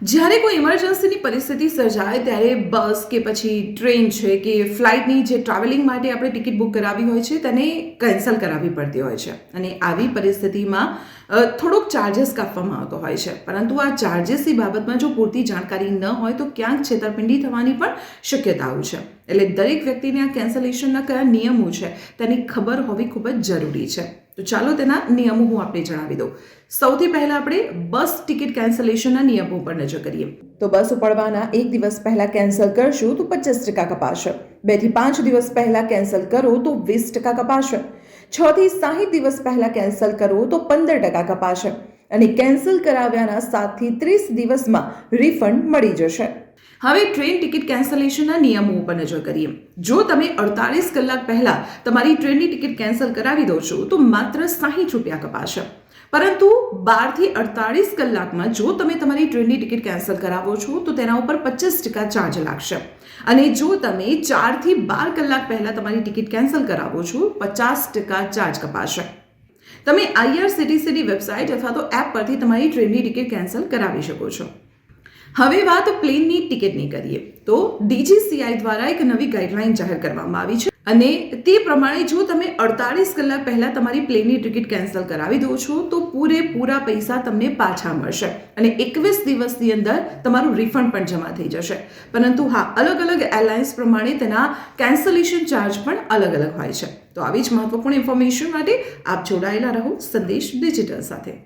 જ્યારે કોઈ ઇમરજન્સીની પરિસ્થિતિ સર્જાય ત્યારે બસ કે પછી ટ્રેન છે કે ફ્લાઇટની જે ટ્રાવેલિંગ માટે આપણે ટિકિટ બુક કરાવી હોય છે તેને કેન્સલ કરાવવી પડતી હોય છે અને આવી પરિસ્થિતિમાં થોડોક ચાર્જિસ કાપવામાં આવતો હોય છે, પરંતુ આ ચાર્જિસની બાબતમાં જો પૂરતી જાણકારી ન હોય તો ક્યાંક છેતરપિંડી થવાની પણ શક્યતાઓ છે. એટલે દરેક વ્યક્તિને આ કેન્સલેશનના કયા નિયમો છે તેની ખબર હોવી ખૂબ જ જરૂરી છે. તો ચાલો તેના નિયમો હું આપને જણાવી દઉં. સૌથી પહેલાં આપણે બસ ટિકિટ કેન્સલેશનના નિયમો પર નજર કરીએ. તો બસ ઉપડવાના 1 દિવસ પહેલાં કેન્સલ કરશો તો 50% કપાશે. 2 થી 5 દિવસ પહેલાં કેન્સલ કરો તો 20% કપાશે. 6 થી 60 દિવસ પહેલાં કેન્સલ કરો તો 15% કપાશે અને કેન્સલ કરાવ્યાના 7 થી 30 દિવસમાં રિફંડ મળી જશે. હવે ટ્રેન ટિકિટ કેન્સલેશનના નિયમો ઉપર નજર કરીએ. જો તમે 48 કલાક પહેલા તમારી ટ્રેનની ટિકિટ કેન્સલ કરાવી દો છો તો માત્ર 60 રૂપિયા કપાશે, પરંતુ 12 થી 48 કલાકમાં જો તમે તમારી ટ્રેનની ટિકિટ કેન્સલ કરાવો છો તો તેના ઉપર 50% ચાર્જ લાગશે અને જો તમે 4 થી 12 કલાક પહેલા તમારી ટિકિટ કેન્સલ કરાવો છો 50% ચાર્જ કપાશે. તમે IRCTCની વેબસાઇટ અથવા તો એપ પરથી તમારી ટ્રેનની ટિકિટ કેન્સલ કરાવી શકો છો. હવે વાત પ્લેનની ટિકિટની કરીએ તો DGCI દ્વારા એક નવી ગાઈડલાઈન જાહેર કરવામાં આવી છે અને તે પ્રમાણે જો તમે 48 કલાક પહેલા તમારી પ્લેનની ટિકિટ કેન્સલ કરાવી દો છો તો પૂરેપૂરા પૈસા તમને પાછા મળશે અને 21 દિવસની અંદર તમારું રિફંડ પણ જમા થઈ જશે. પરંતુ હા, અલગ અલગ એરલાઇન્સ પ્રમાણે તેના કેન્સલેશન ચાર્જ પણ અલગ અલગ હોય છે. તો આવી જ મહત્વપૂર્ણ ઇન્ફોર્મેશન માટે આપ જોડાયેલા રહો સંદેશ ડિજિટલ સાથે.